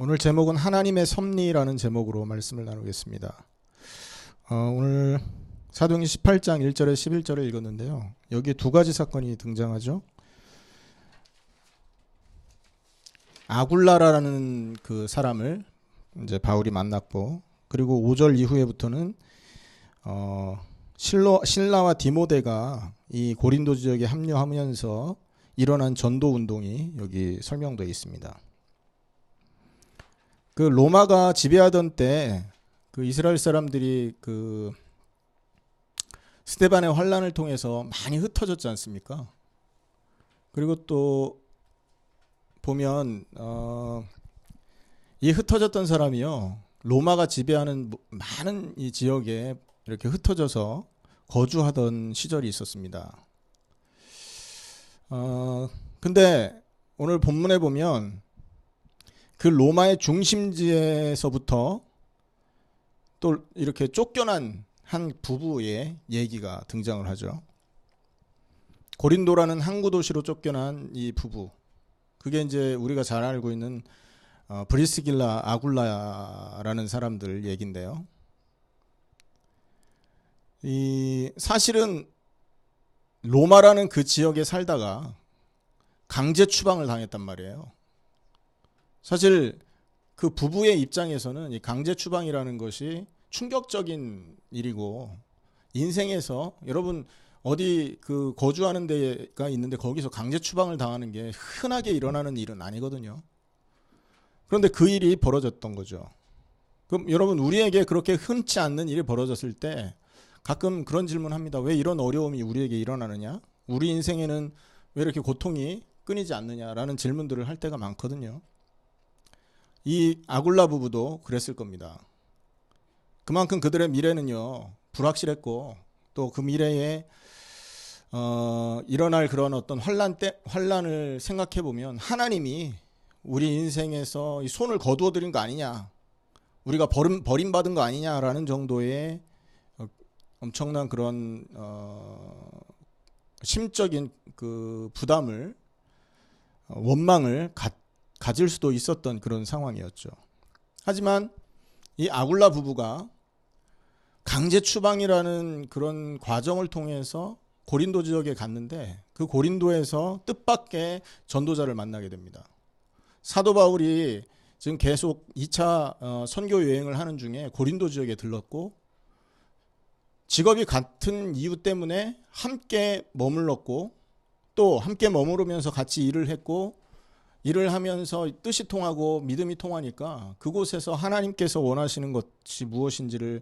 오늘 제목은 하나님의 섭리라는 제목으로 말씀을 나누겠습니다. 오늘 사도행전 18장 1절에 11절을 읽었는데요. 여기에 두 가지 사건이 등장하죠. 아굴라라는 그 사람을 이제 바울이 만났고, 그리고 5절 이후에부터는 실라와 디모데가 이 고린도 지역에 합류하면서 일어난 전도 운동이 여기 설명되어 있습니다. 그 로마가 지배하던 때 그 이스라엘 사람들이 그 스데반의 환란을 통해서 많이 흩어졌지 않습니까? 그리고 또 보면 이 흩어졌던 사람이요, 로마가 지배하는 많은 이 지역에 이렇게 흩어져서 거주하던 시절이 있었습니다. 근데 오늘 본문에 보면 그 로마의 중심지에서부터 또 이렇게 쫓겨난 한 부부의 얘기가 등장을 하죠. 고린도라는 항구 도시로 쫓겨난 이 부부, 그게 이제 우리가 잘 알고 있는 브리스길라, 아굴라라는 사람들 얘긴데요. 이 사실은 로마라는 그 지역에 살다가 강제 추방을 당했단 말이에요. 사실 그 부부의 입장에서는 이 강제 추방이라는 것이 충격적인 일이고, 인생에서 여러분 어디 그 거주하는 데가 있는데 거기서 강제 추방을 당하는 게 흔하게 일어나는 일은 아니거든요. 그런데 그 일이 벌어졌던 거죠. 그럼 여러분, 우리에게 그렇게 흔치 않는 일이 벌어졌을 때 가끔 그런 질문합니다. 왜 이런 어려움이 우리에게 일어나느냐? 우리 인생에는 왜 이렇게 고통이 끊이지 않느냐라는 질문들을 할 때가 많거든요. 이 아굴라 부부도 그랬을 겁니다. 그만큼 그들의 미래는요, 불확실했고, 또 그 미래에 일어날 그런 어떤 환란을 생각해 보면 하나님이 우리 인생에서 이 손을 거두어들인 거 아니냐, 우리가 버림받은 거 아니냐라는 정도의 엄청난 그런 심적인 그 부담을, 원망을 가질 수도 있었던 그런 상황이었죠. 하지만 이 아굴라 부부가 강제 추방이라는 그런 과정을 통해서 고린도 지역에 갔는데, 그 고린도에서 뜻밖의 전도자를 만나게 됩니다. 사도 바울이 지금 계속 2차 선교 여행을 하는 중에 고린도 지역에 들렀고, 직업이 같은 이유 때문에 함께 머물렀고, 또 함께 머무르면서 같이 일을 했고, 일을 하면서 뜻이 통하고 믿음이 통하니까 그곳에서 하나님께서 원하시는 것이 무엇인지를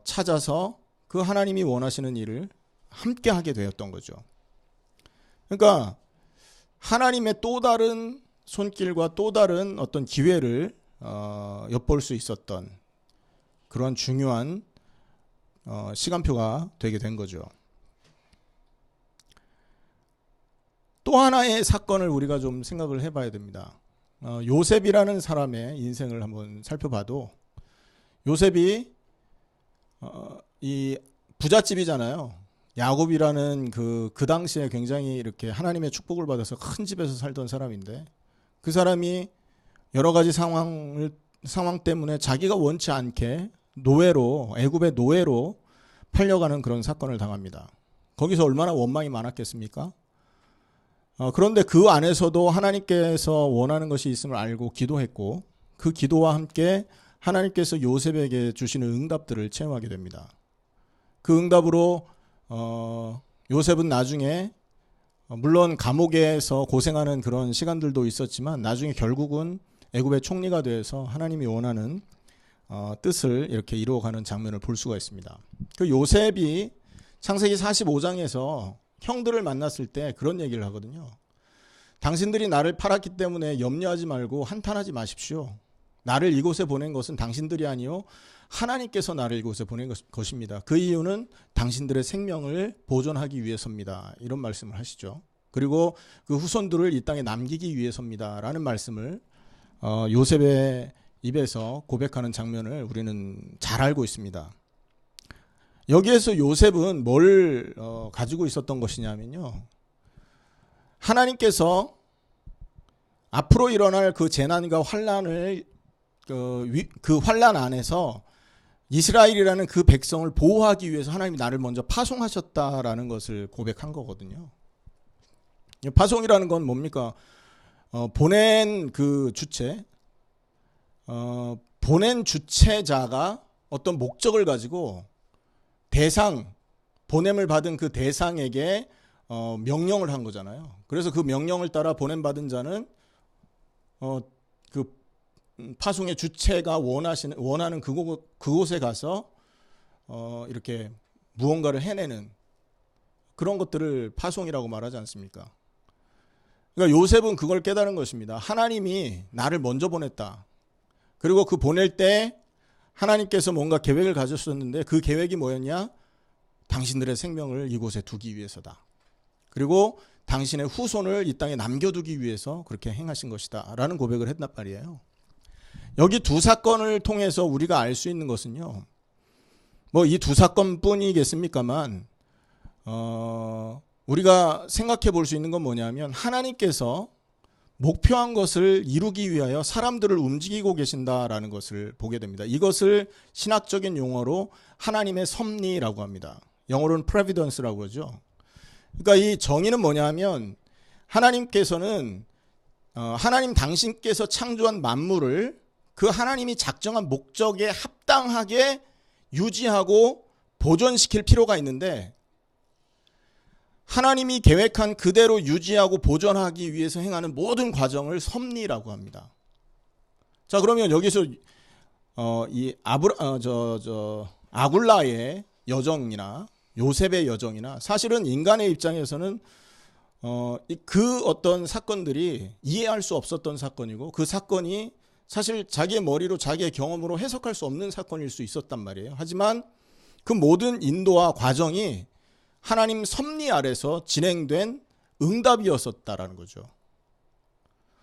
찾아서 그 하나님이 원하시는 일을 함께 하게 되었던 거죠. 그러니까 하나님의 또 다른 손길과 또 다른 어떤 기회를 엿볼 수 있었던 그런 중요한 시간표가 되게 된 거죠. 또 하나의 사건을 우리가 좀 생각을 해봐야 됩니다. 요셉이라는 사람의 인생을 한번 살펴봐도, 요셉이 이 부잣집이잖아요. 야곱이라는 그 당시에 굉장히 이렇게 하나님의 축복을 받아서 큰 집에서 살던 사람인데, 그 사람이 여러 가지 상황 때문에 자기가 원치 않게 노예로, 애굽의 노예로 팔려가는 그런 사건을 당합니다. 거기서 얼마나 원망이 많았겠습니까? 그런데 그 안에서도 하나님께서 원하는 것이 있음을 알고 기도했고, 그 기도와 함께 하나님께서 요셉에게 주시는 응답들을 체험하게 됩니다. 그 응답으로 요셉은 나중에 물론 감옥에서 고생하는 그런 시간들도 있었지만, 나중에 결국은 애굽의 총리가 되어서 하나님이 원하는 뜻을 이렇게 이루어가는 장면을 볼 수가 있습니다. 그 요셉이 창세기 45장에서 형들을 만났을 때 그런 얘기를 하거든요. 당신들이 나를 팔았기 때문에 염려하지 말고 한탄하지 마십시오. 나를 이곳에 보낸 것은 당신들이 아니요, 하나님께서 나를 이곳에 보낸 것입니다. 그 이유는 당신들의 생명을 보존하기 위해서입니다. 이런 말씀을 하시죠. 그리고 그 후손들을 이 땅에 남기기 위해서입니다. 라는 말씀을 요셉의 입에서 고백하는 장면을 우리는 잘 알고 있습니다. 여기에서 요셉은 뭘 가지고 있었던 것이냐면요, 하나님께서 앞으로 일어날 그 재난과 환란을 그 환란 안에서 이스라엘이라는 그 백성을 보호하기 위해서 하나님이 나를 먼저 파송하셨다라는 것을 고백한 거거든요. 파송이라는 건 뭡니까? 보낸 그 주체, 보낸 주체자가 어떤 목적을 가지고 보냄을 받은 그 대상에게 명령을 한 거잖아요. 그래서 그 명령을 따라 보냄받은 자는 그 파송의 주체가 원하는 그곳에 가서 이렇게 무언가를 해내는 그런 것들을 파송이라고 말하지 않습니까? 그러니까 요셉은 그걸 깨달은 것입니다. 하나님이 나를 먼저 보냈다. 그리고 그 보낼 때 하나님께서 뭔가 계획을 가졌었는데 그 계획이 뭐였냐? 당신들의 생명을 이곳에 두기 위해서다. 그리고 당신의 후손을 이 땅에 남겨두기 위해서 그렇게 행하신 것이다 라는 고백을 했단 말이에요. 여기 두 사건을 통해서 우리가 알 수 있는 것은요, 뭐 이 두 사건뿐이겠습니까만 우리가 생각해 볼 수 있는 건 뭐냐면 하나님께서 목표한 것을 이루기 위하여 사람들을 움직이고 계신다라는 것을 보게 됩니다. 이것을 신학적인 용어로 하나님의 섭리라고 합니다. 영어로는 providence라고 하죠. 그러니까 이 정의는 뭐냐면 하나님께서는 하나님 당신께서 창조한 만물을 그 하나님이 작정한 목적에 합당하게 유지하고 보존시킬 필요가 있는데 하나님이 계획한 그대로 유지하고 보존하기 위해서 행하는 모든 과정을 섭리라고 합니다. 자, 그러면 여기서 이 아굴라의 여정이나 요셉의 여정이나 사실은 인간의 입장에서는 그 어떤 사건들이 이해할 수 없었던 사건이고 그 사건이 사실 자기의 머리로 자기의 경험으로 해석할 수 없는 사건일 수 있었단 말이에요. 하지만 그 모든 인도와 과정이 하나님 섭리 아래서 진행된 응답이었었다라는 거죠.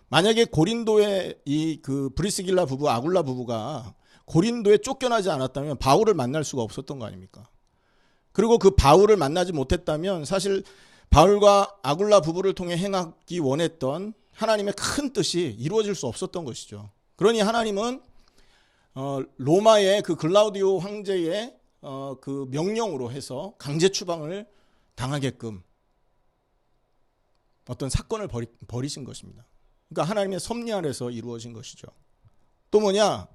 만약에 고린도의 그 브리스길라 부부, 아굴라 부부가 고린도에 쫓겨나지 않았다면 바울을 만날 수가 없었던 거 아닙니까? 그리고 그 바울을 만나지 못했다면 사실 바울과 아굴라 부부를 통해 행하기 원했던 하나님의 큰 뜻이 이루어질 수 없었던 것이죠. 그러니 하나님은 로마의 그 글라우디오 황제의 그 명령으로 해서 강제 추방을 당하게끔 어떤 사건을 벌이신 것입니다. 그러니까 하나님의 섭리 아래서 이루어진 것이죠. 또 뭐냐?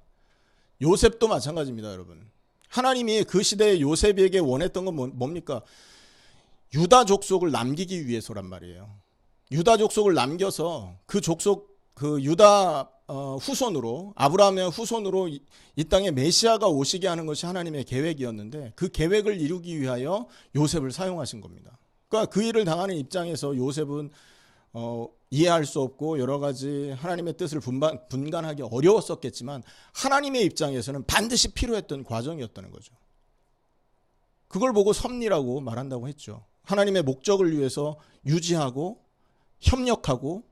요셉도 마찬가지입니다, 여러분. 하나님이 그 시대에 요셉에게 원했던 건 뭡니까? 유다 족속을 남기기 위해서란 말이에요. 유다 족속을 남겨서 그 족속, 그 유다 후손으로, 아브라함의 후손으로 이 땅에 메시아가 오시게 하는 것이 하나님의 계획이었는데 그 계획을 이루기 위하여 요셉을 사용하신 겁니다. 그러니까 그 일을 당하는 입장에서 요셉은 이해할 수 없고 여러 가지 하나님의 뜻을 분간하기 어려웠었겠지만 하나님의 입장에서는 반드시 필요했던 과정이었다는 거죠. 그걸 보고 섭리라고 말한다고 했죠. 하나님의 목적을 위해서 유지하고 협력하고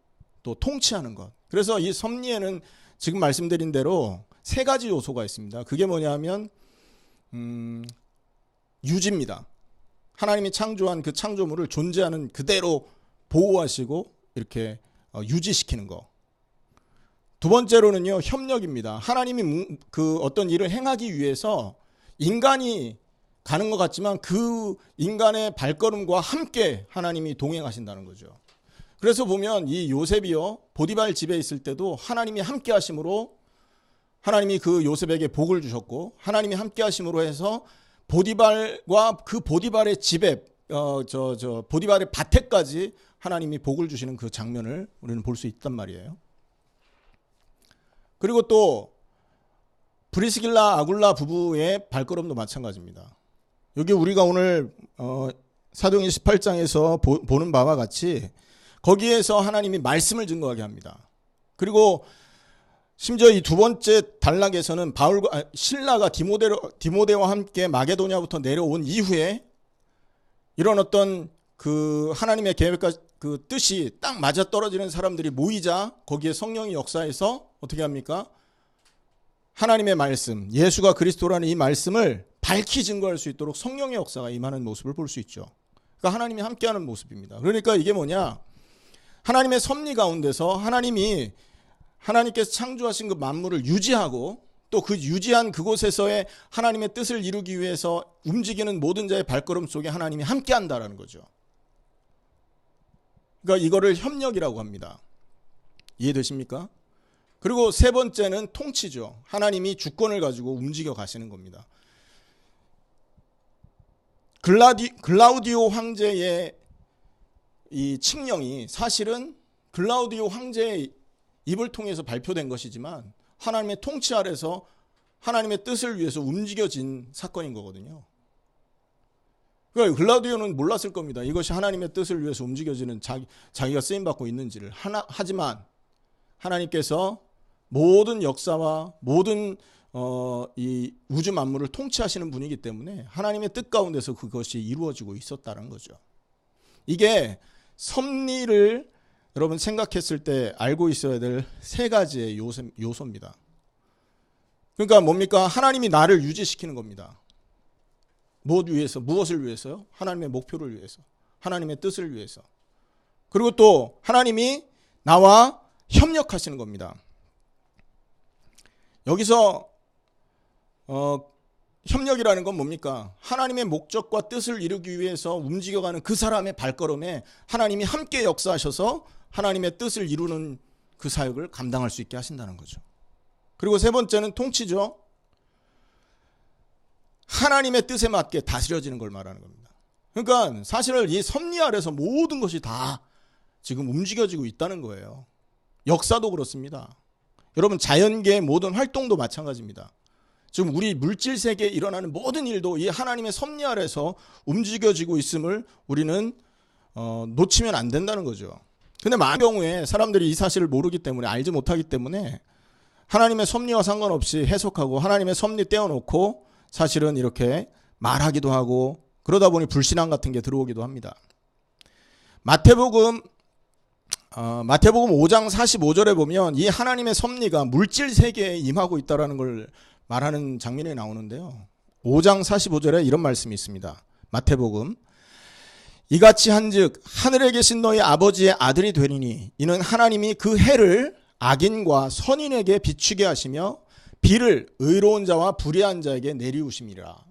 또 통치하는 것. 그래서 이 섭리에는 지금 말씀드린 대로 세 가지 요소가 있습니다. 그게 뭐냐면 유지입니다. 하나님이 창조한 그 창조물을 존재하는 그대로 보호하시고 이렇게 유지시키는 거. 두 번째로는요, 협력입니다. 하나님이 그 어떤 일을 행하기 위해서 인간이 가는 것 같지만 그 인간의 발걸음과 함께 하나님이 동행하신다는 거죠. 그래서 보면 이 요셉이요, 보디발 집에 있을 때도 하나님이 함께 하심으로 하나님이 그 요셉에게 복을 주셨고 하나님이 함께 하심으로 해서 보디발과 그 보디발의 집에 보디발의 밭에까지 하나님이 복을 주시는 그 장면을 우리는 볼 수 있단 말이에요. 그리고 또 브리스길라 아굴라 부부의 발걸음도 마찬가지입니다. 여기 우리가 오늘 사도행전 18장에서 보는 바와 같이 거기에서 하나님이 말씀을 증거하게 합니다. 그리고 심지어 이 두 번째 단락에서는 신라가 디모데와 함께 마게도냐부터 내려온 이후에 이런 어떤 그 하나님의 계획과 그 뜻이 딱 맞아떨어지는 사람들이 모이자 거기에 성령이 역사해서 어떻게 합니까? 하나님의 말씀, 예수가 그리스도라는 이 말씀을 밝히 증거할 수 있도록 성령의 역사가 임하는 모습을 볼 수 있죠. 그러니까 하나님이 함께하는 모습입니다. 그러니까 이게 뭐냐? 하나님의 섭리 가운데서 하나님께서 창조하신 그 만물을 유지하고 또 그 유지한 그곳에서의 하나님의 뜻을 이루기 위해서 움직이는 모든 자의 발걸음 속에 하나님이 함께 한다라는 거죠. 그러니까 이거를 협력이라고 합니다. 이해되십니까? 그리고 세 번째는 통치죠. 하나님이 주권을 가지고 움직여 가시는 겁니다. 글라우디오 황제의 이 칙령이 사실은 글라우디오 황제의 입을 통해서 발표된 것이지만 하나님의 통치 아래서 하나님의 뜻을 위해서 움직여진 사건인 거거든요. 그러니까 글라우디오는 몰랐을 겁니다. 이것이 하나님의 뜻을 위해서 움직여지는 자기가 쓰임받고 있는지를. 하지만 하나님께서 모든 역사와 모든 이 우주 만물을 통치하시는 분이기 때문에 하나님의 뜻 가운데서 그것이 이루어지고 있었다는 거죠. 이게 섭리를 여러분 생각했을 때 알고 있어야 될 세 가지의 요소입니다. 그러니까 뭡니까? 하나님이 나를 유지시키는 겁니다. 무엇을 위해서요? 하나님의 목표를 위해서, 하나님의 뜻을 위해서. 그리고 또 하나님이 나와 협력하시는 겁니다. 여기서 협력이라는 건 뭡니까? 하나님의 목적과 뜻을 이루기 위해서 움직여가는 그 사람의 발걸음에 하나님이 함께 역사하셔서 하나님의 뜻을 이루는 그 사역을 감당할 수 있게 하신다는 거죠. 그리고 세 번째는 통치죠. 하나님의 뜻에 맞게 다스려지는 걸 말하는 겁니다. 그러니까 사실은 이 섭리 아래서 모든 것이 다 지금 움직여지고 있다는 거예요. 역사도 그렇습니다. 여러분 자연계의 모든 활동도 마찬가지입니다. 지금 우리 물질 세계에 일어나는 모든 일도 이 하나님의 섭리 아래서 움직여지고 있음을 우리는 놓치면 안 된다는 거죠. 근데 많은 경우에 사람들이 이 사실을 모르기 때문에 알지 못하기 때문에 하나님의 섭리와 상관없이 해석하고 하나님의 섭리 떼어놓고 사실은 이렇게 말하기도 하고 그러다 보니 불신앙 같은 게 들어오기도 합니다. 마태복음 5장 45절에 보면 이 하나님의 섭리가 물질 세계에 임하고 있다는 걸 말하는 장면이 나오는데요. 5장 45절에 이런 말씀이 있습니다. 마태복음 이같이 한즉 하늘에 계신 너희 아버지의 아들이 되리니 이는 하나님이 그 해를 악인과 선인에게 비추게 하시며 비를 의로운 자와 불의한 자에게 내리우심이라.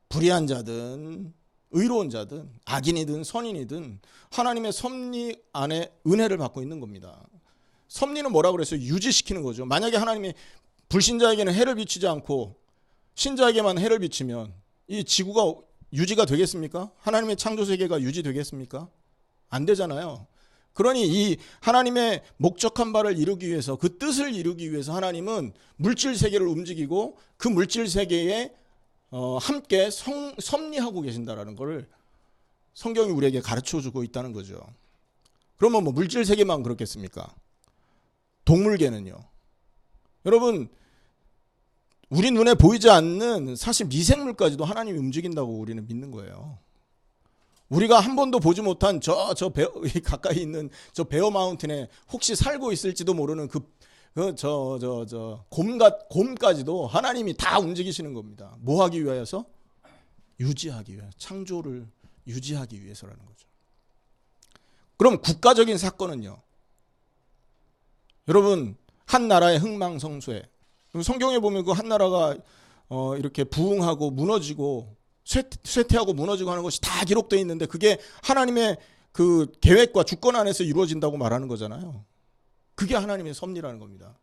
불의한 자든 의로운 자든 악인이든 선인이든 하나님의 섭리 안에 은혜를 받고 있는 겁니다. 섭리는 뭐라고 그랬어요? 유지시키는 거죠. 만약에 하나님이 불신자에게는 해를 비추지 않고 신자에게만 해를 비추면 이 지구가 유지가 되겠습니까? 하나님의 창조세계가 유지되겠습니까? 안 되잖아요. 그러니 이 하나님의 목적한 바를 이루기 위해서 그 뜻을 이루기 위해서 하나님은 물질 세계를 움직이고 그 물질 세계에 함께 섭리하고 계신다라는 것을 성경이 우리에게 가르쳐주고 있다는 거죠. 그러면 뭐 물질 세계만 그렇겠습니까? 동물계는요. 여러분 우리 눈에 보이지 않는 사실 미생물까지도 하나님이 움직인다고 우리는 믿는 거예요. 우리가 한 번도 보지 못한 가까이 있는 저 베어 마운틴에 혹시 살고 있을지도 모르는 곰까지도 하나님이 다 움직이시는 겁니다. 뭐 하기 위하여서? 유지하기 위해, 창조를 유지하기 위해서라는 거죠. 그럼 국가적인 사건은요? 여러분 한 나라의 흥망성쇠, 성경에 보면 그 한 나라가 이렇게 부흥하고 무너지고 쇠퇴하고 무너지고 하는 것이 다 기록되어 있는데 그게 하나님의 그 계획과 주권 안에서 이루어진다고 말하는 거잖아요. 그게 하나님의 섭리라는 겁니다.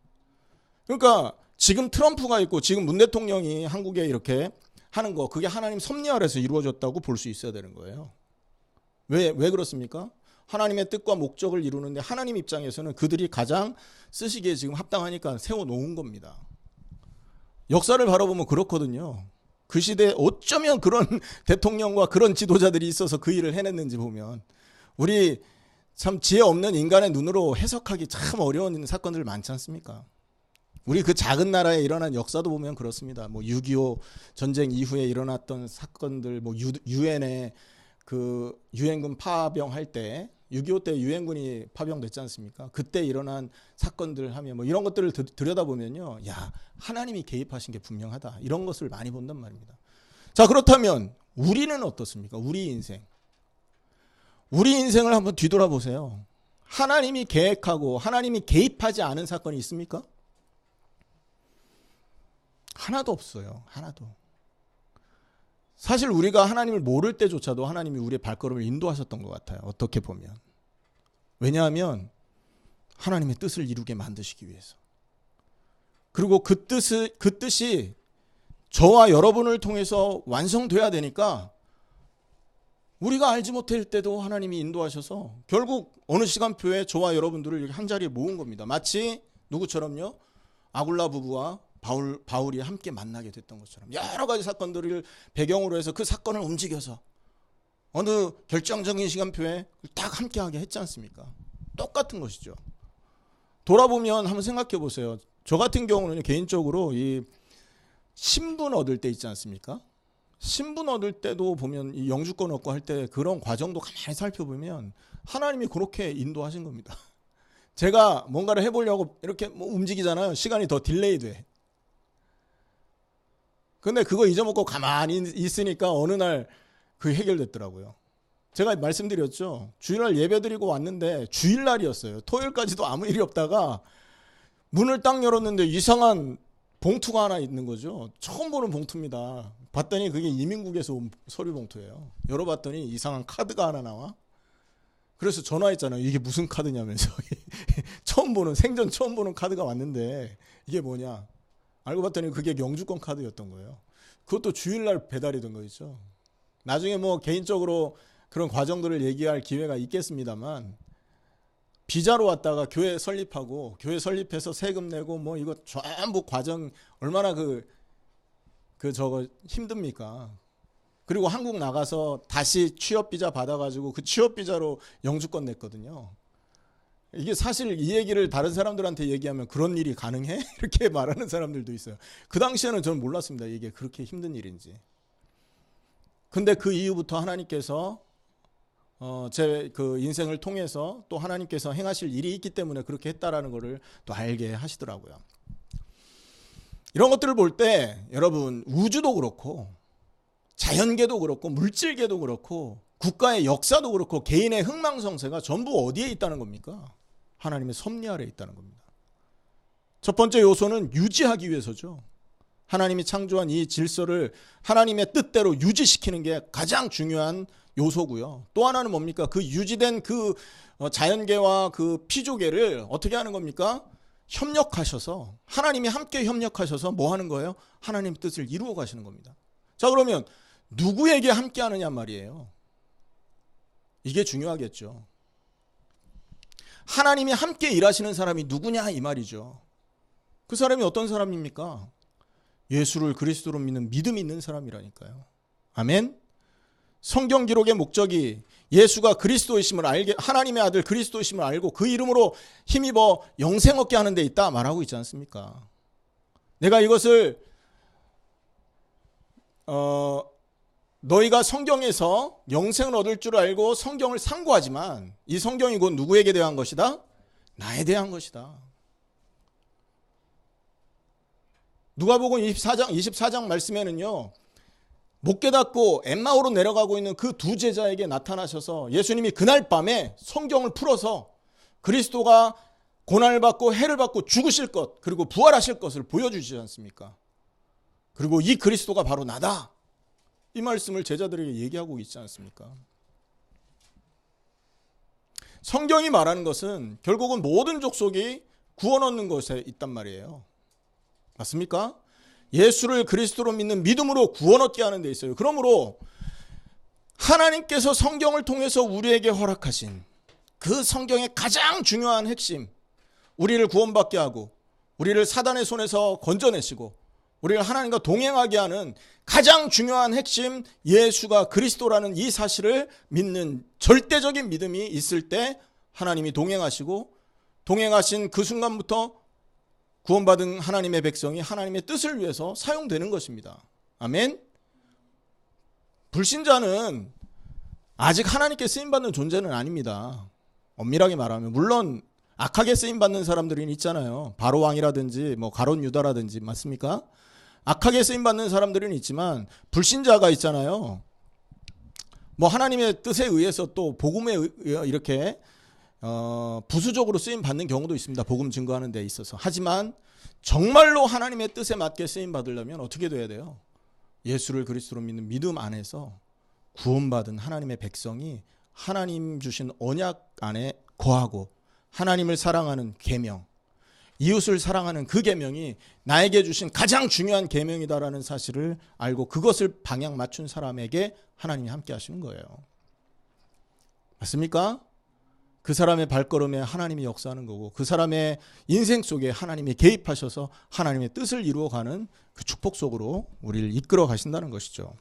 그러니까 지금 트럼프가 있고 지금 문 대통령이 한국에 이렇게 하는 거 그게 하나님 섭리 아래서 이루어졌다고 볼 수 있어야 되는 거예요. 왜 그렇습니까? 하나님의 뜻과 목적을 이루는데 하나님 입장에서는 그들이 가장 쓰시기에 지금 합당하니까 세워놓은 겁니다. 역사를 바라보면 그렇거든요. 그 시대에 어쩌면 그런 대통령과 그런 지도자들이 있어서 그 일을 해냈는지 보면 우리 참 지혜 없는 인간의 눈으로 해석하기 참 어려운 사건들 많지 않습니까? 우리 그 작은 나라에 일어난 역사도 보면 그렇습니다. 뭐 6.25 전쟁 이후에 일어났던 사건들, 뭐 유엔에 그 유엔군 파병할 때 6.25 때 유엔군이 파병됐지 않습니까? 그때 일어난 사건들 하면 뭐 이런 것들을 들여다보면요. 야, 하나님이 개입하신 게 분명하다. 이런 것을 많이 본단 말입니다. 자, 그렇다면 우리는 어떻습니까? 우리 인생을 한번 뒤돌아보세요. 하나님이 계획하고 하나님이 개입하지 않은 사건이 있습니까? 하나도 없어요. 하나도. 사실 우리가 하나님을 모를 때조차도 하나님이 우리의 발걸음을 인도하셨던 것 같아요. 어떻게 보면. 왜냐하면 하나님의 뜻을 이루게 만드시기 위해서. 그리고 그 뜻이 저와 여러분을 통해서 완성돼야 되니까 우리가 알지 못할 때도 하나님이 인도하셔서 결국 어느 시간표에 저와 여러분들을 이렇게 한자리에 모은 겁니다. 마치 누구처럼요? 아굴라 부부와 바울이 함께 만나게 됐던 것처럼 여러 가지 사건들을 배경으로 해서 그 사건을 움직여서 어느 결정적인 시간표에 딱 함께하게 했지 않습니까? 똑같은 것이죠. 돌아보면 한번 생각해 보세요. 저 같은 경우는 개인적으로 이 신분 얻을 때 있지 않습니까? 신분 얻을 때도 보면 이 영주권 얻고 할 때 그런 과정도 가만히 살펴보면 하나님이 그렇게 인도하신 겁니다. 제가 뭔가를 해보려고 이렇게 움직이잖아요. 시간이 더 딜레이 돼. 근데 그거 잊어먹고 가만히 있으니까 어느 날 그게 해결됐더라고요. 제가 말씀드렸죠. 주일날 예배드리고 왔는데 주일날이었어요. 토요일까지도 아무 일이 없다가 문을 딱 열었는데 이상한 봉투가 하나 있는 거죠. 처음 보는 봉투입니다. 봤더니 그게 이민국에서 온 서류 봉투예요. 열어봤더니 이상한 카드가 하나 나와. 그래서 전화했잖아요. 이게 무슨 카드냐면서. 생전 처음 보는 카드가 왔는데 이게 뭐냐. 알고 봤더니 그게 영주권 카드였던 거예요. 그것도 주일날 배달이 된 거 있죠. 나중에 뭐 개인적으로 그런 과정들을 얘기할 기회가 있겠습니다만 비자로 왔다가 교회 설립하고 교회 설립해서 세금 내고 뭐 이거 전부 과정 얼마나 저거 힘듭니까? 그리고 한국 나가서 다시 취업 비자 받아가지고 그 취업 비자로 영주권 냈거든요. 이게 사실 이 얘기를 다른 사람들한테 얘기하면 그런 일이 가능해? 이렇게 말하는 사람들도 있어요. 그 당시에는 저는 몰랐습니다. 이게 그렇게 힘든 일인지. 근데 그 이후부터 하나님께서 제 그 인생을 통해서 또 하나님께서 행하실 일이 있기 때문에 그렇게 했다라는 것을 또 알게 하시더라고요. 이런 것들을 볼 때 여러분 우주도 그렇고 자연계도 그렇고 물질계도 그렇고 국가의 역사도 그렇고 개인의 흥망성쇠가 전부 어디에 있다는 겁니까? 하나님의 섭리 아래에 있다는 겁니다. 첫 번째 요소는 유지하기 위해서죠. 하나님이 창조한 이 질서를 하나님의 뜻대로 유지시키는 게 가장 중요한 요소고요. 또 하나는 뭡니까? 그 유지된 그 자연계와 그 피조계를 어떻게 하는 겁니까? 협력하셔서 하나님이 함께 협력하셔서 뭐 하는 거예요? 하나님 뜻을 이루어 가시는 겁니다. 자, 그러면 누구에게 함께 하느냐 말이에요. 이게 중요하겠죠. 하나님이 함께 일하시는 사람이 누구냐 이 말이죠. 그 사람이 어떤 사람입니까? 예수를 그리스도로 믿는 믿음이 있는 사람이라니까요. 아멘. 성경 기록의 목적이 예수가 그리스도이심을 알게, 하나님의 아들 그리스도이심을 알고 그 이름으로 힘입어 영생 얻게 하는 데 있다 말하고 있지 않습니까? 내가 이것을 너희가 성경에서 영생을 얻을 줄 알고 성경을 상고하지만 이 성경이 곧 누구에게 대한 것이다? 나에 대한 것이다. 누가복음 24장 말씀에는요. 못 깨닫고 엠마오로 내려가고 있는 그 두 제자에게 나타나셔서 예수님이 그날 밤에 성경을 풀어서 그리스도가 고난을 받고 해를 받고 죽으실 것 그리고 부활하실 것을 보여주시지 않습니까? 그리고 이 그리스도가 바로 나다. 이 말씀을 제자들에게 얘기하고 있지 않습니까? 성경이 말하는 것은 결국은 모든 족속이 구원 얻는 것에 있단 말이에요. 맞습니까? 예수를 그리스도로 믿는 믿음으로 구원 얻게 하는 데 있어요. 그러므로 하나님께서 성경을 통해서 우리에게 허락하신 그 성경의 가장 중요한 핵심, 우리를 구원받게 하고 우리를 사단의 손에서 건져내시고 우리를 하나님과 동행하게 하는 가장 중요한 핵심, 예수가 그리스도라는 이 사실을 믿는 절대적인 믿음이 있을 때 하나님이 동행하시고 동행하신 그 순간부터 구원받은 하나님의 백성이 하나님의 뜻을 위해서 사용되는 것입니다. 아멘. 불신자는 아직 하나님께 쓰임받는 존재는 아닙니다. 엄밀하게 말하면 물론 악하게 쓰임받는 사람들이 있잖아요. 바로 왕이라든지 뭐 가룟 유다라든지 맞습니까? 악하게 쓰임받는 사람들은 있지만 불신자가 있잖아요. 뭐 하나님의 뜻에 의해서 또 복음에 이렇게 부수적으로 쓰임 받는 경우도 있습니다. 복음 증거하는 데 있어서. 하지만 정말로 하나님의 뜻에 맞게 쓰임 받으려면 어떻게 돼야 돼요? 예수를 그리스도로 믿는 믿음 안에서 구원받은 하나님의 백성이 하나님 주신 언약 안에 거하고 하나님을 사랑하는 계명, 이웃을 사랑하는 그 계명이 나에게 주신 가장 중요한 계명이다라는 사실을 알고 그것을 방향 맞춘 사람에게 하나님이 함께 하시는 거예요. 맞습니까? 그 사람의 발걸음에 하나님이 역사하는 거고 그 사람의 인생 속에 하나님이 개입하셔서 하나님의 뜻을 이루어가는 그 축복 속으로 우리를 이끌어 가신다는 것이죠.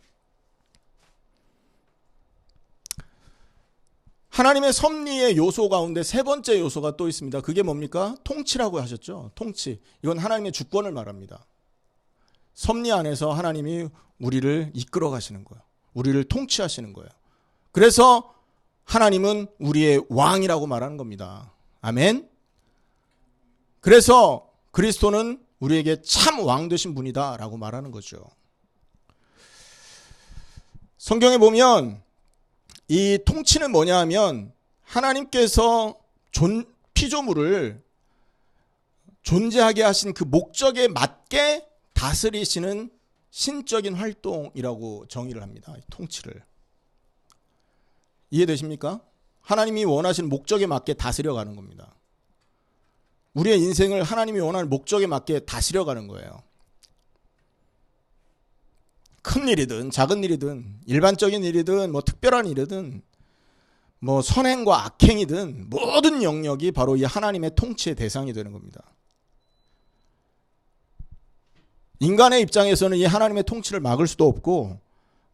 하나님의 섭리의 요소 가운데 세 번째 요소가 또 있습니다. 그게 뭡니까? 통치라고 하셨죠. 통치. 이건 하나님의 주권을 말합니다. 섭리 안에서 하나님이 우리를 이끌어 가시는 거예요. 우리를 통치하시는 거예요. 그래서 하나님은 우리의 왕이라고 말하는 겁니다. 아멘. 그래서 그리스도는 우리에게 참 왕 되신 분이다라고 말하는 거죠. 성경에 보면 이 통치는 뭐냐 하면 하나님께서 피조물을 존재하게 하신 그 목적에 맞게 다스리시는 신적인 활동이라고 정의를 합니다. 통치를. 이해되십니까? 하나님이 원하시는 목적에 맞게 다스려가는 겁니다. 우리의 인생을 하나님이 원하는 목적에 맞게 다스려가는 거예요. 큰 일이든 작은 일이든 일반적인 일이든 특별한 일이든 선행과 악행이든 모든 영역이 바로 이 하나님의 통치의 대상이 되는 겁니다. 인간의 입장에서는 이 하나님의 통치를 막을 수도 없고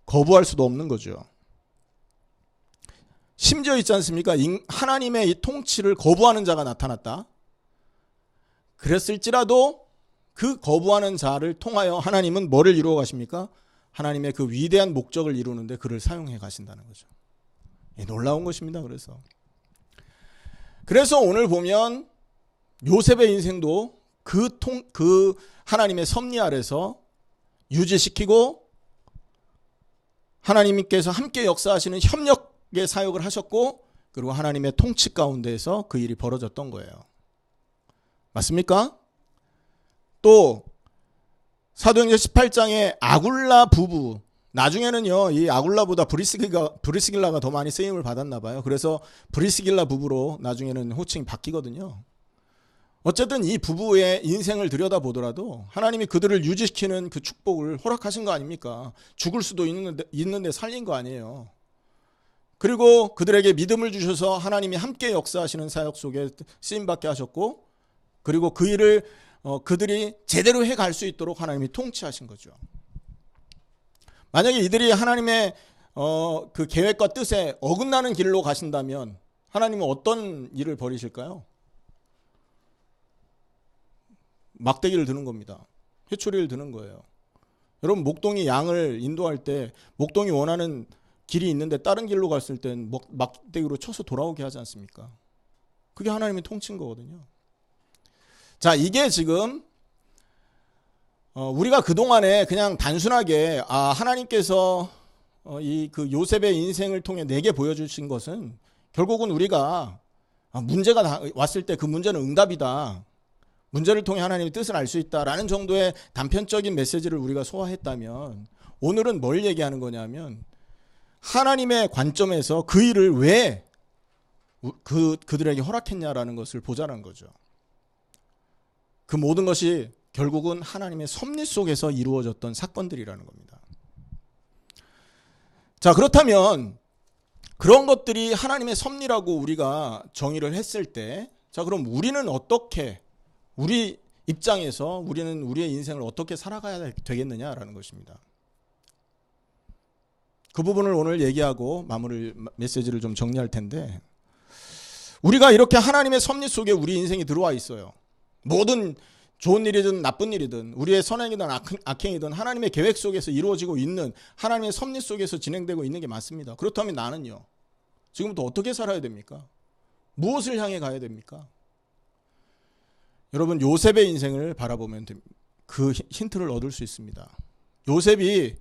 거부할 수도 없는 거죠. 심지어 있지 않습니까? 하나님의 이 통치를 거부하는 자가 나타났다. 그랬을지라도 그 거부하는 자를 통하여 하나님은 뭐를 이루어 가십니까? 하나님의 그 위대한 목적을 이루는데 그를 사용해 가신다는 거죠. 놀라운 것입니다. 그래서 오늘 보면 요셉의 인생도 그 하나님의 섭리 아래서 유지시키고 하나님께서 함께 역사하시는 협력의 사역을 하셨고 그리고 하나님의 통치 가운데에서 그 일이 벌어졌던 거예요. 맞습니까? 또 사도행전 18장에 아굴라 부부, 나중에는요 이 아굴라보다 브리스길라가 더 많이 쓰임을 받았나 봐요. 그래서 브리스길라 부부로 나중에는 호칭이 바뀌거든요. 어쨌든 이 부부의 인생을 들여다보더라도 하나님이 그들을 유지시키는 그 축복을 허락하신 거 아닙니까? 죽을 수도 있는데 살린 거 아니에요. 그리고 그들에게 믿음을 주셔서 하나님이 함께 역사하시는 사역 속에 쓰임받게 하셨고 그리고 그 일을 그들이 제대로 해갈 수 있도록 하나님이 통치하신 거죠. 만약에 이들이 하나님의 그 계획과 뜻에 어긋나는 길로 가신다면 하나님은 어떤 일을 벌이실까요? 막대기를 드는 겁니다. 회초리를 드는 거예요. 여러분 목동이 양을 인도할 때 목동이 원하는 길이 있는데 다른 길로 갔을 땐 막대기로 쳐서 돌아오게 하지 않습니까? 그게 하나님의 통치인 거거든요. 자, 이게 지금 우리가 그동안에 그냥 단순하게 하나님께서 그 요셉의 인생을 통해 내게 보여주신 것은 결국은 우리가 문제가 왔을 때 그 문제는 응답이다. 문제를 통해 하나님의 뜻을 알 수 있다라는 정도의 단편적인 메시지를 우리가 소화했다면 오늘은 뭘 얘기하는 거냐면 하나님의 관점에서 그 일을 왜 그들에게 허락했냐라는 것을 보자는 거죠. 그 모든 것이 결국은 하나님의 섭리 속에서 이루어졌던 사건들이라는 겁니다. 자, 그렇다면 그런 것들이 하나님의 섭리라고 우리가 정의를 했을 때, 자, 그럼 우리는 어떻게, 우리 입장에서 우리는 우리의 인생을 어떻게 살아가야 되겠느냐라는 것입니다. 그 부분을 오늘 얘기하고 마무리 메시지를 좀 정리할 텐데, 우리가 이렇게 하나님의 섭리 속에 우리 인생이 들어와 있어요. 모든 좋은 일이든 나쁜 일이든 우리의 선행이든 악행이든 하나님의 계획 속에서 이루어지고 있는 하나님의 섭리 속에서 진행되고 있는 게 맞습니다. 그렇다면 나는요, 지금부터 어떻게 살아야 됩니까? 무엇을 향해 가야 됩니까? 여러분, 요셉의 인생을 바라보면 그 힌트를 얻을 수 있습니다. 요셉이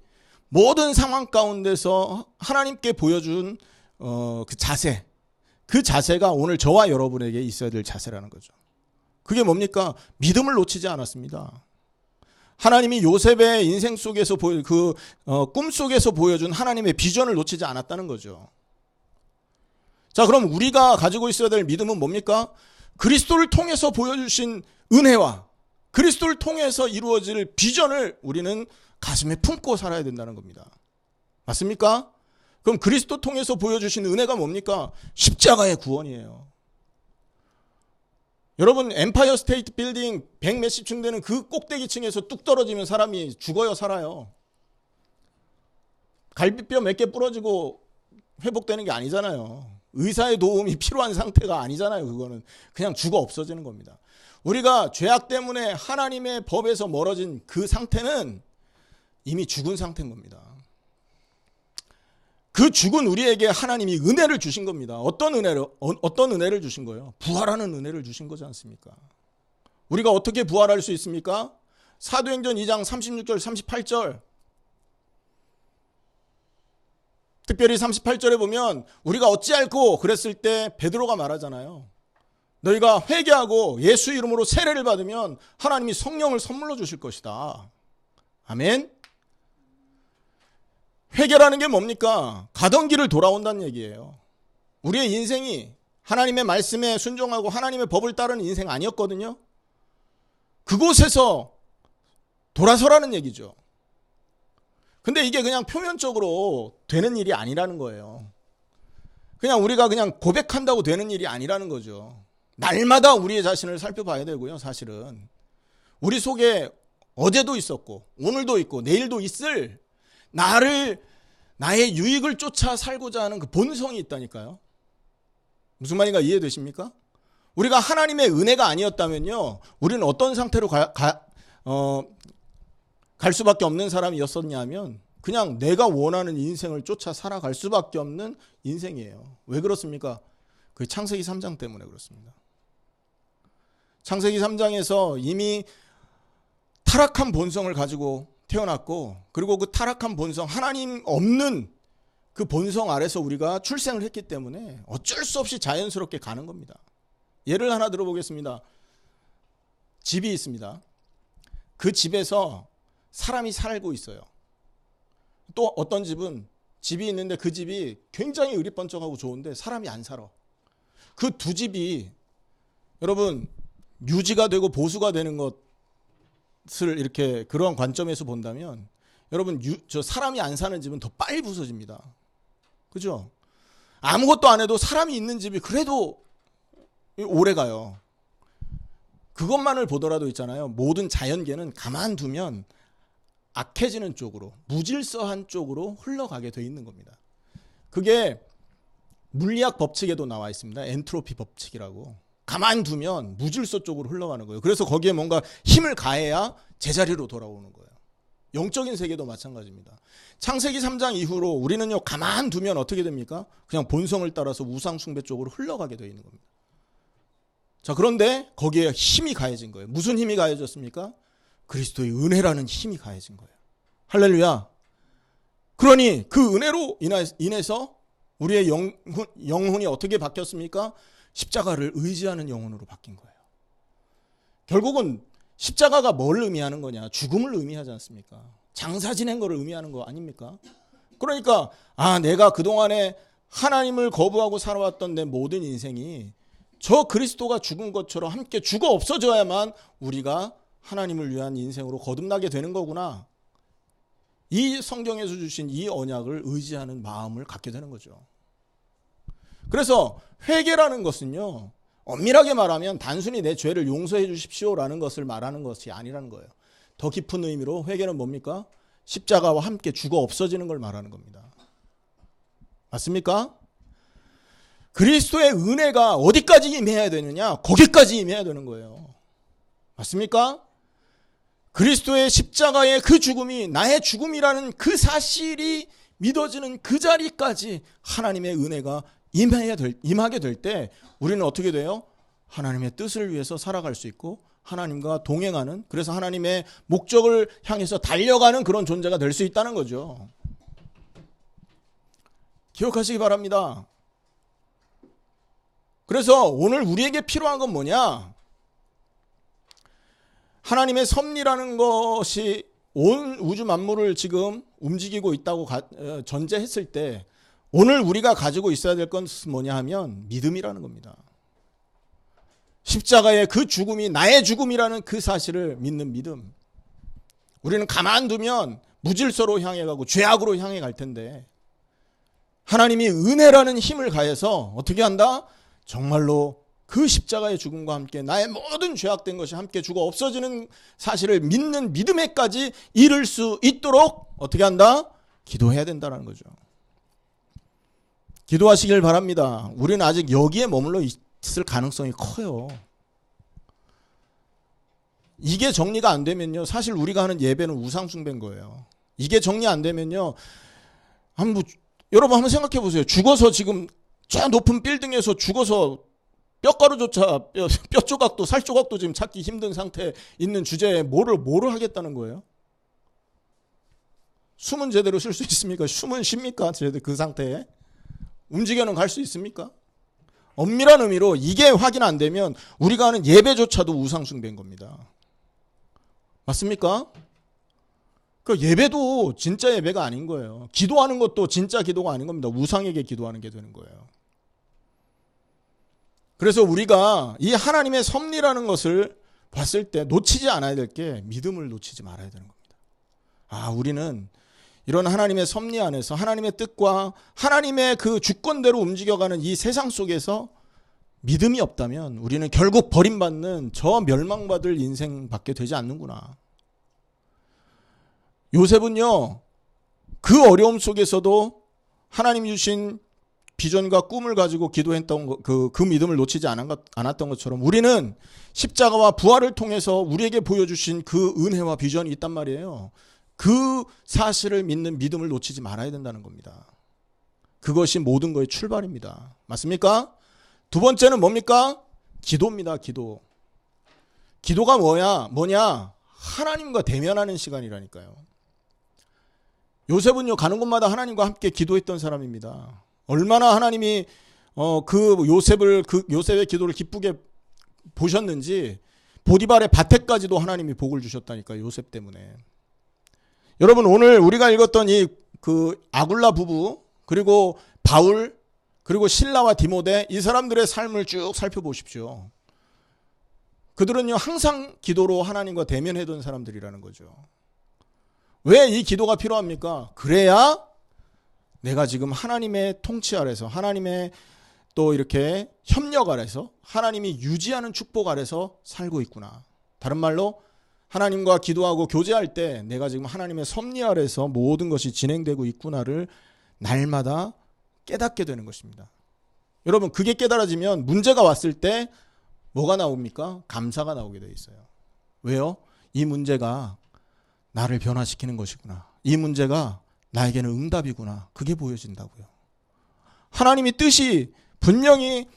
모든 상황 가운데서 하나님께 보여준 그 자세, 그 자세가 오늘 저와 여러분에게 있어야 될 자세라는 거죠. 그게 뭡니까? 믿음을 놓치지 않았습니다. 하나님이 요셉의 인생 속에서 꿈 속에서 보여준 하나님의 비전을 놓치지 않았다는 거죠. 자, 그럼 우리가 가지고 있어야 될 믿음은 뭡니까? 그리스도를 통해서 보여주신 은혜와 그리스도를 통해서 이루어질 비전을 우리는 가슴에 품고 살아야 된다는 겁니다. 맞습니까? 그럼 그리스도 통해서 보여주신 은혜가 뭡니까? 십자가의 구원이에요. 여러분, 엠파이어 스테이트 빌딩 100 몇십 층 되는 그 꼭대기층에서 뚝 떨어지면 사람이 죽어요, 살아요? 갈비뼈 몇 개 부러지고 회복되는 게 아니잖아요. 의사의 도움이 필요한 상태가 아니잖아요. 그거는 그냥 죽어 없어지는 겁니다. 우리가 죄악 때문에 하나님의 법에서 멀어진 그 상태는 이미 죽은 상태인 겁니다. 그 죽은 우리에게 하나님이 은혜를 주신 겁니다. 어떤 은혜를 주신 거예요? 부활하는 은혜를 주신 거지 않습니까? 우리가 어떻게 부활할 수 있습니까? 사도행전 2장 36절 38절, 특별히 38절에 보면 우리가 어찌할꼬 그랬을 때 베드로가 말하잖아요. 너희가 회개하고 예수 이름으로 세례를 받으면 하나님이 성령을 선물로 주실 것이다. 아멘. 회개라는 게 뭡니까? 가던 길을 돌아온다는 얘기예요. 우리의 인생이 하나님의 말씀에 순종하고 하나님의 법을 따르는 인생 아니었거든요. 그곳에서 돌아서라는 얘기죠. 근데 이게 그냥 표면적으로 되는 일이 아니라는 거예요. 그냥 우리가 그냥 고백한다고 되는 일이 아니라는 거죠. 날마다 우리의 자신을 살펴봐야 되고요. 사실은 우리 속에 어제도 있었고 오늘도 있고 내일도 있을 나의 유익을 쫓아 살고자 하는 그 본성이 있다니까요. 무슨 말인가 이해되십니까? 우리가 하나님의 은혜가 아니었다면요, 우리는 어떤 상태로 갈 수밖에 없는 사람이었었냐면 그냥 내가 원하는 인생을 쫓아 살아갈 수밖에 없는 인생이에요. 왜 그렇습니까? 그 창세기 3장 때문에 그렇습니다. 창세기 3장에서 이미 타락한 본성을 가지고 태어났고, 그리고 그 타락한 본성, 하나님 없는 그 본성 아래서 우리가 출생을 했기 때문에 어쩔 수 없이 자연스럽게 가는 겁니다. 예를 하나 들어보겠습니다. 집이 있습니다. 그 집에서 사람이 살고 있어요. 또 어떤 집은 집이 있는데 그 집이 굉장히 의리번쩍하고 좋은데 사람이 안 살아. 그 두 집이 여러분 유지가 되고 보수가 되는 것을 이렇게 그런 관점에서 본다면 여러분 저 사람이 안 사는 집은 더 빨리 부서집니다. 그죠? 아무것도 안 해도 사람이 있는 집이 그래도 오래 가요. 그것만을 보더라도 있잖아요. 모든 자연계는 가만두면 악해지는 쪽으로, 무질서한 쪽으로 흘러가게 돼 있는 겁니다. 그게 물리학 법칙에도 나와 있습니다. 엔트로피 법칙이라고. 가만두면 무질서 쪽으로 흘러가는 거예요. 그래서 거기에 뭔가 힘을 가해야 제자리로 돌아오는 거예요. 영적인 세계도 마찬가지입니다. 창세기 3장 이후로 우리는요, 가만두면 어떻게 됩니까? 그냥 본성을 따라서 우상숭배 쪽으로 흘러가게 되어 있는 겁니다. 자, 그런데 거기에 힘이 가해진 거예요. 무슨 힘이 가해졌습니까? 그리스도의 은혜라는 힘이 가해진 거예요. 할렐루야. 그러니 그 은혜로 인해서 우리의 영혼이 어떻게 바뀌었습니까? 십자가를 의지하는 영혼으로 바뀐 거예요. 결국은 십자가가 뭘 의미하는 거냐? 죽음을 의미하지 않습니까? 장사 지낸 거를 의미하는 거 아닙니까? 그러니까 내가 그동안에 하나님을 거부하고 살아왔던 내 모든 인생이 저 그리스도가 죽은 것처럼 함께 죽어 없어져야만 우리가 하나님을 위한 인생으로 거듭나게 되는 거구나. 이 성경에서 주신 이 언약을 의지하는 마음을 갖게 되는 거죠. 그래서 회개라는 것은요, 엄밀하게 말하면 단순히 내 죄를 용서해 주십시오라는 것을 말하는 것이 아니라는 거예요. 더 깊은 의미로 회개는 뭡니까? 십자가와 함께 죽어 없어지는 걸 말하는 겁니다. 맞습니까? 그리스도의 은혜가 어디까지 임해야 되느냐? 거기까지 임해야 되는 거예요. 맞습니까? 그리스도의 십자가의 그 죽음이 나의 죽음이라는 그 사실이 믿어지는 그 자리까지 하나님의 은혜가 임하게 될 때 우리는 어떻게 돼요? 하나님의 뜻을 위해서 살아갈 수 있고 하나님과 동행하는, 그래서 하나님의 목적을 향해서 달려가는 그런 존재가 될 수 있다는 거죠. 기억하시기 바랍니다. 그래서 오늘 우리에게 필요한 건 뭐냐? 하나님의 섭리라는 것이 온 우주 만물을 지금 움직이고 있다고 전제했을 때 오늘 우리가 가지고 있어야 될 것은 뭐냐 하면 믿음이라는 겁니다. 십자가의 그 죽음이 나의 죽음이라는 그 사실을 믿는 믿음. 우리는 가만두면 무질서로 향해 가고 죄악으로 향해 갈 텐데 하나님이 은혜라는 힘을 가해서 어떻게 한다? 정말로 그 십자가의 죽음과 함께 나의 모든 죄악된 것이 함께 죽어 없어지는 사실을 믿는 믿음에까지 이를 수 있도록 어떻게 한다? 기도해야 된다는 거죠. 기도하시길 바랍니다. 우리는 아직 여기에 머물러 있을 가능성이 커요. 이게 정리가 안 되면요, 사실 우리가 하는 예배는 우상숭배인 거예요. 이게 정리 안 되면요, 여러분 한번 생각해 보세요. 죽어서 지금 저 높은 빌딩에서 죽어서 뼈가루조차 뼈 조각도 살 조각도 지금 찾기 힘든 상태에 있는 주제에 뭐를 하겠다는 거예요? 숨은 제대로 쉴 수 있습니까? 숨은 쉽니까? 제대로 그 상태에 움직여는 갈 수 있습니까? 엄밀한 의미로 이게 확인 안 되면 우리가 하는 예배조차도 우상숭배인 겁니다. 맞습니까? 그 예배도 진짜 예배가 아닌 거예요. 기도하는 것도 진짜 기도가 아닌 겁니다. 우상에게 기도하는 게 되는 거예요. 그래서 우리가 이 하나님의 섭리라는 것을 봤을 때 놓치지 않아야 될 게 믿음을 놓치지 말아야 되는 겁니다. 우리는 이런 하나님의 섭리 안에서 하나님의 뜻과 하나님의 그 주권대로 움직여가는 이 세상 속에서 믿음이 없다면 우리는 결국 버림받는 저 멸망받을 인생밖에 되지 않는구나. 요셉은요, 그 어려움 속에서도 하나님 주신 비전과 꿈을 가지고 기도했던 그 믿음을 놓치지 않았던 것처럼 우리는 십자가와 부활을 통해서 우리에게 보여주신 그 은혜와 비전이 있단 말이에요. 그 사실을 믿는 믿음을 놓치지 말아야 된다는 겁니다. 그것이 모든 거의 출발입니다. 맞습니까? 두 번째는 뭡니까? 기도입니다. 기도. 기도가 뭐냐? 하나님과 대면하는 시간이라니까요. 요셉은요, 가는 곳마다 하나님과 함께 기도했던 사람입니다. 얼마나 하나님이 요셉의 기도를 기쁘게 보셨는지 보디발의 밭에까지도 하나님이 복을 주셨다니까요. 요셉 때문에. 여러분, 오늘 우리가 읽었던 그 아굴라 부부, 그리고 바울, 그리고 실라와 디모데, 이 사람들의 삶을 쭉 살펴보십시오. 그들은요, 항상 기도로 하나님과 대면해둔 사람들이라는 거죠. 왜 이 기도가 필요합니까? 그래야 내가 지금 하나님의 통치 아래서, 하나님의 또 이렇게 협력 아래서, 하나님이 유지하는 축복 아래서 살고 있구나. 다른 말로 하나님과 기도하고 교제할 때 내가 지금 하나님의 섭리 아래서 모든 것이 진행되고 있구나를 날마다 깨닫게 되는 것입니다. 여러분, 그게 깨달아지면 문제가 왔을 때 뭐가 나옵니까? 감사가 나오게 되어 있어요. 왜요? 이 문제가 나를 변화시키는 것이구나. 이 문제가 나에게는 응답이구나. 그게 보여진다고요. 하나님의 뜻이 분명히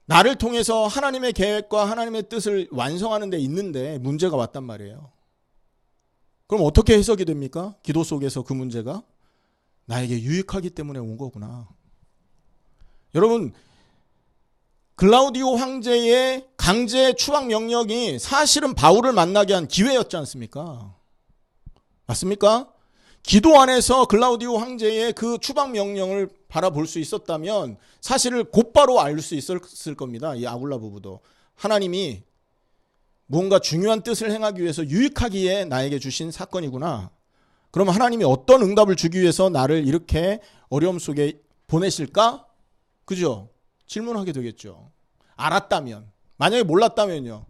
나를 통해서 하나님의 계획과 하나님의 뜻을 완성하는 데 있는데 문제가 왔단 말이에요. 그럼 어떻게 해석이 됩니까? 기도 속에서 그 문제가 나에게 유익하기 때문에 온 거구나. 여러분, 글라우디오 황제의 강제 추방 명령이 사실은 바울을 만나게 한 기회였지 않습니까? 맞습니까? 기도 안에서 글라우디오 황제의 그 추방 명령을 바라볼 수 있었다면 사실을 곧바로 알 수 있었을 겁니다. 이 아굴라 부부도. 하나님이 무언가 중요한 뜻을 행하기 위해서 유익하기에 나에게 주신 사건이구나. 그러면 하나님이 어떤 응답을 주기 위해서 나를 이렇게 어려움 속에 보내실까? 그죠? 질문하게 되겠죠. 알았다면. 만약에 몰랐다면요.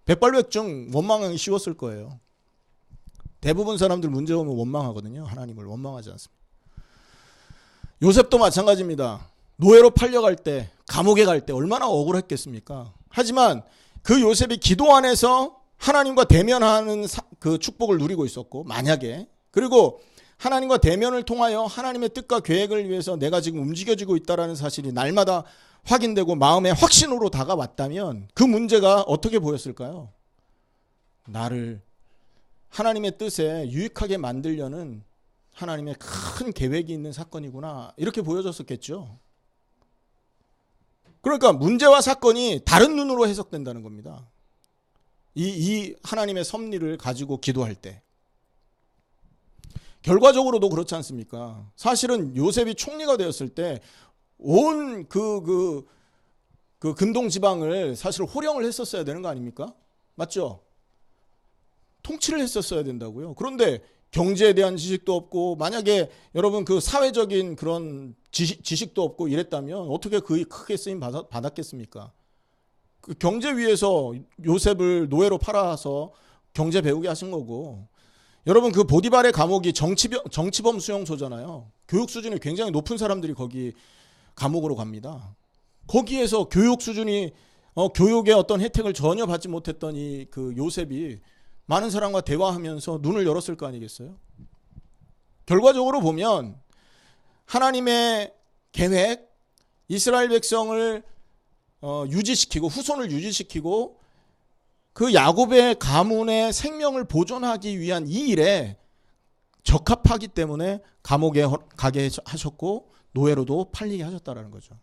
백발백중 원망하기 쉬웠을 거예요. 대부분 사람들 문제 오면 원망하거든요. 하나님을 원망하지 않습니다. 요셉도 마찬가지입니다. 노예로 팔려갈 때, 감옥에 갈 때 얼마나 억울했겠습니까? 하지만 그 요셉이 기도 안에서 하나님과 대면하는 그 축복을 누리고 있었고, 만약에, 그리고 하나님과 대면을 통하여 하나님의 뜻과 계획을 위해서 내가 지금 움직여지고 있다는 사실이 날마다 확인되고 마음의 확신으로 다가왔다면 그 문제가 어떻게 보였을까요? 나를 하나님의 뜻에 유익하게 만들려는 하나님의 큰 계획이 있는 사건이구나, 이렇게 보여졌었겠죠. 그러니까 문제와 사건이 다른 눈으로 해석된다는 겁니다. 이 하나님의 섭리를 가지고 기도할 때. 결과적으로도 그렇지 않습니까? 사실은 요셉이 총리가 되었을 때 온 그 근동 지방을 사실 호령을 했었어야 되는 거 아닙니까? 맞죠? 통치를 했었어야 된다고요. 그런데 경제에 대한 지식도 없고, 만약에 여러분 그 사회적인 그런 지식도 없고 이랬다면 어떻게 크게 쓰임 받았겠습니까? 그 경제 위에서 요셉을 노예로 팔아서 경제 배우게 하신 거고, 여러분 그 보디발의 감옥이 정치범 수용소잖아요. 교육 수준이 굉장히 높은 사람들이 거기 감옥으로 갑니다. 거기에서 교육 수준이 교육의 어떤 혜택을 전혀 받지 못했던 이 그 요셉이 많은 사람과 대화하면서 눈을 열었을 거 아니겠어요? 결과적으로 보면 하나님의 계획, 이스라엘 백성을 유지시키고 후손을 유지시키고 그 야곱의 가문의 생명을 보존하기 위한 이 일에 적합하기 때문에 감옥에 가게 하셨고 노예로도 팔리게 하셨다라는 거죠.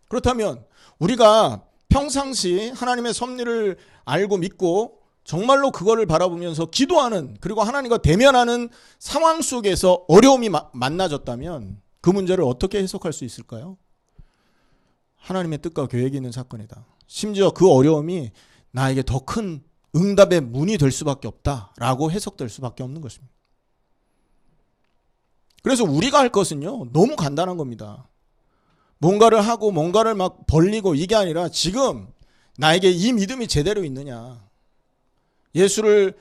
그렇다면 우리가 평상시 하나님의 섭리를 알고 믿고 정말로 그거를 바라보면서 기도하는, 그리고 하나님과 대면하는 상황 속에서 어려움이 만나졌다면 그 문제를 어떻게 해석할 수 있을까요? 하나님의 뜻과 계획이 있는 사건이다. 심지어 그 어려움이 나에게 더 큰 응답의 문이 될 수밖에 없다라고 해석될 수밖에 없는 것입니다. 그래서 우리가 할 것은요, 너무 간단한 겁니다. 뭔가를 하고 뭔가를 막 벌리고 이게 아니라 지금 나에게 이 믿음이 제대로 있느냐, 예수를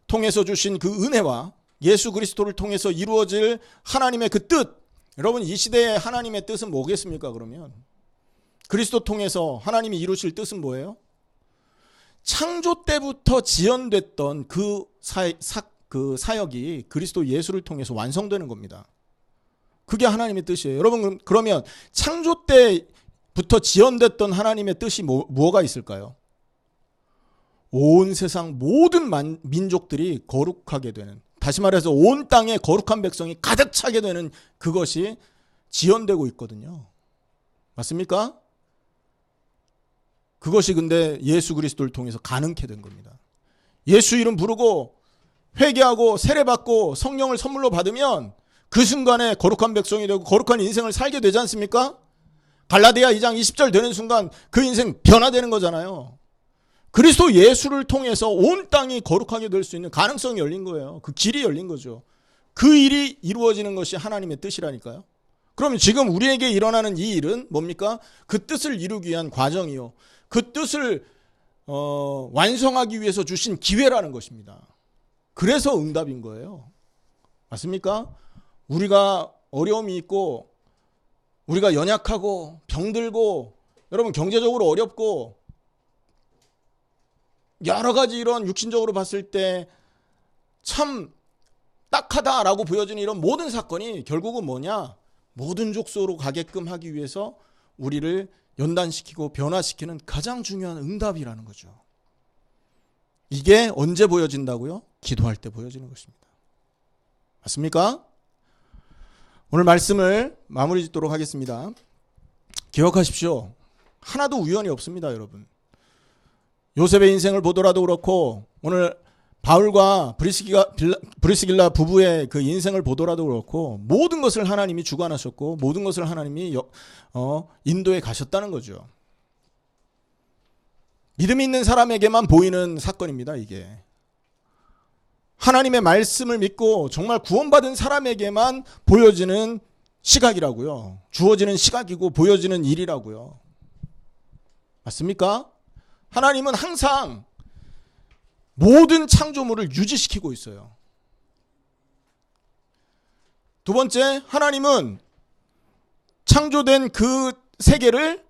통해서 주신 그 은혜와 예수 그리스도를 통해서 이루어질 하나님의 그 뜻, 여러분 이 시대의 하나님의 뜻은 뭐겠습니까? 그러면 그리스도 통해서 하나님이 이루실 뜻은 뭐예요? 창조 때부터 지연됐던 그 사역이 그리스도 예수를 통해서 완성되는 겁니다. 그게 하나님의 뜻이에요. 여러분 그러면 창조 때부터 지연됐던 하나님의 뜻이 뭐가 있을까요? 온 세상 모든 민족들이 거룩하게 되는, 다시 말해서 온 땅에 거룩한 백성이 가득 차게 되는 그것이 지연되고 있거든요. 맞습니까? 그것이 근데 예수 그리스도를 통해서 가능케 된 겁니다. 예수 이름 부르고 회개하고 세례받고 성령을 선물로 받으면 그 순간에 거룩한 백성이 되고 거룩한 인생을 살게 되지 않습니까? 갈라디아 2장 20절 되는 순간 그 인생 변화되는 거잖아요. 그리스도 예수를 통해서 온 땅이 거룩하게 될 수 있는 가능성이 열린 거예요. 그 길이 열린 거죠. 그 일이 이루어지는 것이 하나님의 뜻이라니까요. 그러면 지금 우리에게 일어나는 이 일은 뭡니까? 그 뜻을 이루기 위한 과정이요, 그 뜻을 완성하기 위해서 주신 기회라는 것입니다. 그래서 응답인 거예요. 맞습니까? 우리가 어려움이 있고 우리가 연약하고 병들고 여러분 경제적으로 어렵고 여러 가지 이런 육신적으로 봤을 때 참 딱하다라고 보여지는 이런 모든 사건이 결국은 뭐냐? 모든 족속으로 가게끔 하기 위해서 우리를 연단시키고 변화시키는 가장 중요한 응답이라는 거죠. 이게 언제 보여진다고요? 기도할 때 보여지는 것입니다. 맞습니까? 오늘 말씀을 마무리 짓도록 하겠습니다. 기억하십시오. 하나도 우연이 없습니다, 여러분. 요셉의 인생을 보더라도 그렇고 오늘 바울과 브리스길라 부부의 그 인생을 보더라도 그렇고 모든 것을 하나님이 주관하셨고 모든 것을 하나님이 인도해 가셨다는 거죠. 믿음이 있는 사람에게만 보이는 사건입니다, 이게. 하나님의 말씀을 믿고 정말 구원받은 사람에게만 보여지는 시각이라고요. 주어지는 시각이고 보여지는 일이라고요. 맞습니까? 하나님은 항상 모든 창조물을 유지시키고 있어요. 두 번째, 하나님은 창조된 그 세계를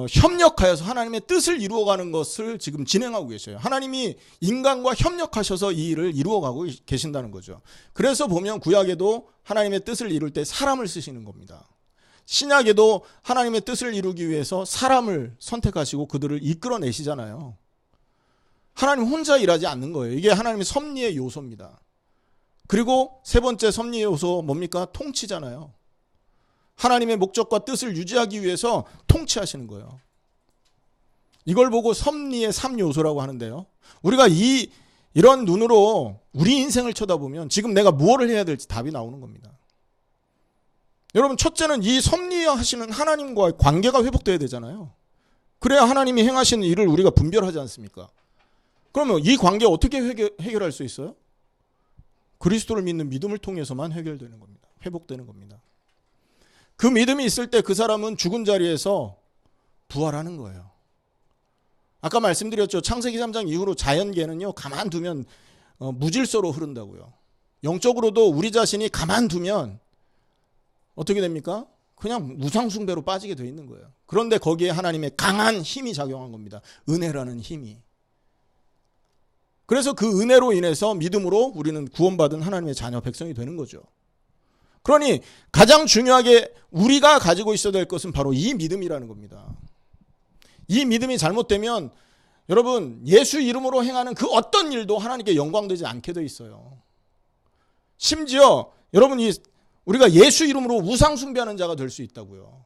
협력하여서 하나님의 뜻을 이루어가는 것을 지금 진행하고 계셔요. 하나님이 인간과 협력하셔서 이 일을 이루어가고 계신다는 거죠. 그래서 보면 구약에도 하나님의 뜻을 이룰 때 사람을 쓰시는 겁니다. 신약에도 하나님의 뜻을 이루기 위해서 사람을 선택하시고 그들을 이끌어내시잖아요. 하나님 혼자 일하지 않는 거예요. 이게 하나님의 섭리의 요소입니다. 그리고 세 번째 섭리의 요소 뭡니까? 통치잖아요. 하나님의 목적과 뜻을 유지하기 위해서 통치하시는 거예요. 이걸 보고 섭리의 3요소라고 하는데요. 우리가 이런 눈으로 우리 인생을 쳐다보면 지금 내가 무엇을 해야 될지 답이 나오는 겁니다. 여러분, 첫째는 이 섭리하시는 하나님과의 관계가 회복돼야 되잖아요. 그래야 하나님이 행하시는 일을 우리가 분별하지 않습니까? 그러면 이 관계 어떻게 해결할 수 있어요? 그리스도를 믿는 믿음을 통해서만 해결되는 겁니다. 회복되는 겁니다. 그 믿음이 있을 때 그 사람은 죽은 자리에서 부활하는 거예요. 아까 말씀드렸죠. 창세기 3장 이후로 자연계는요, 가만두면 무질서로 흐른다고요. 영적으로도 우리 자신이 가만두면 어떻게 됩니까? 그냥 우상숭배로 빠지게 돼 있는 거예요. 그런데 거기에 하나님의 강한 힘이 작용한 겁니다. 은혜라는 힘이. 그래서 그 은혜로 인해서 믿음으로 우리는 구원받은 하나님의 자녀 백성이 되는 거죠. 그러니 가장 중요하게 우리가 가지고 있어야 될 것은 바로 이 믿음이라는 겁니다. 이 믿음이 잘못되면 여러분, 예수 이름으로 행하는 그 어떤 일도 하나님께 영광되지 않게 돼 있어요. 심지어 여러분, 우리가 예수 이름으로 우상 숭배하는 자가 될 수 있다고요.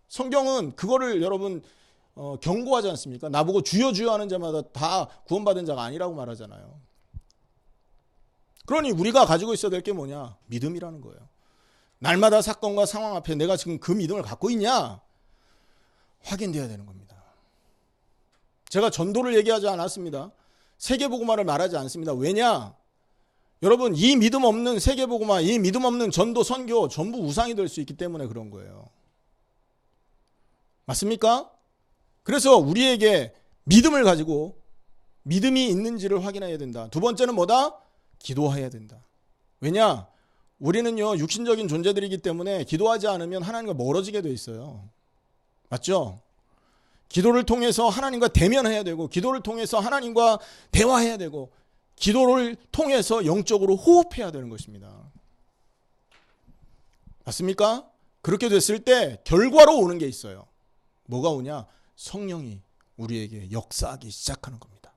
성경은 그거를 여러분 경고하지 않습니까? 나보고 주여 주여 하는 자마다 다 구원받은 자가 아니라고 말하잖아요. 그러니 우리가 가지고 있어야 될 게 뭐냐? 믿음이라는 거예요. 날마다 사건과 상황 앞에 내가 지금 그 믿음을 갖고 있냐? 확인돼야 되는 겁니다. 제가 전도를 얘기하지 않았습니다. 세계복음화를 말하지 않습니다. 왜냐? 여러분, 이 믿음 없는 세계복음화, 이 믿음 없는 전도, 선교 전부 우상이 될 수 있기 때문에 그런 거예요. 맞습니까? 그래서 우리에게 믿음을 가지고 믿음이 있는지를 확인해야 된다. 두 번째는 뭐다? 기도해야 된다. 왜냐? 우리는요, 육신적인 존재들이기 때문에 기도하지 않으면 하나님과 멀어지게 돼 있어요. 맞죠? 기도를 통해서 하나님과 대면해야 되고, 기도를 통해서 하나님과 대화해야 되고, 기도를 통해서 영적으로 호흡해야 되는 것입니다. 맞습니까? 그렇게 됐을 때 결과로 오는 게 있어요. 뭐가 오냐? 성령이 우리에게 역사하기 시작하는 겁니다.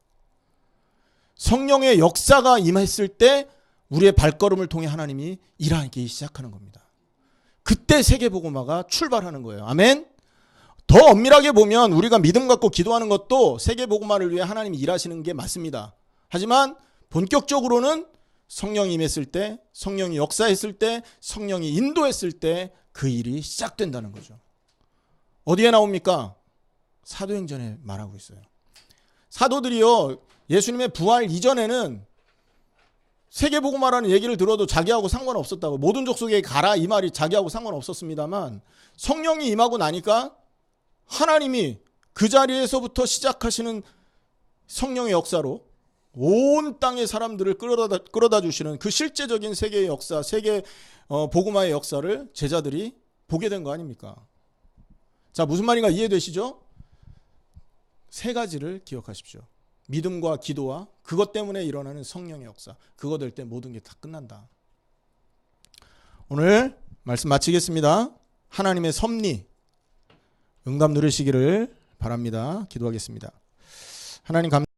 성령의 역사가 임했을 때 우리의 발걸음을 통해 하나님이 일하기 시작하는 겁니다. 그때 세계복음화가 출발하는 거예요. 아멘? 더 엄밀하게 보면 우리가 믿음 갖고 기도하는 것도 세계복음화를 위해 하나님이 일하시는 게 맞습니다. 하지만 본격적으로는 성령이 임했을 때, 성령이 역사했을 때, 성령이 인도했을 때 그 일이 시작된다는 거죠. 어디에 나옵니까? 사도행전에 말하고 있어요. 사도들이요, 예수님의 부활 이전에는 세계복음화라는 얘기를 들어도 자기하고 상관없었다고, 모든 족속에 가라 이 말이 자기하고 상관없었습니다만, 성령이 임하고 나니까 하나님이 그 자리에서부터 시작하시는 성령의 역사로 온 땅의 사람들을 끌어다 주시는 그 실제적인 세계의 역사, 세계 복음화의 역사를 제자들이 보게 된 거 아닙니까? 자, 무슨 말인가 이해되시죠? 세 가지를 기억하십시오. 믿음과 기도와 그것 때문에 일어나는 성령의 역사. 그거 될 때 모든 게 다 끝난다. 오늘 말씀 마치겠습니다. 하나님의 섭리 응답 누리시기를 바랍니다. 기도하겠습니다. 하나님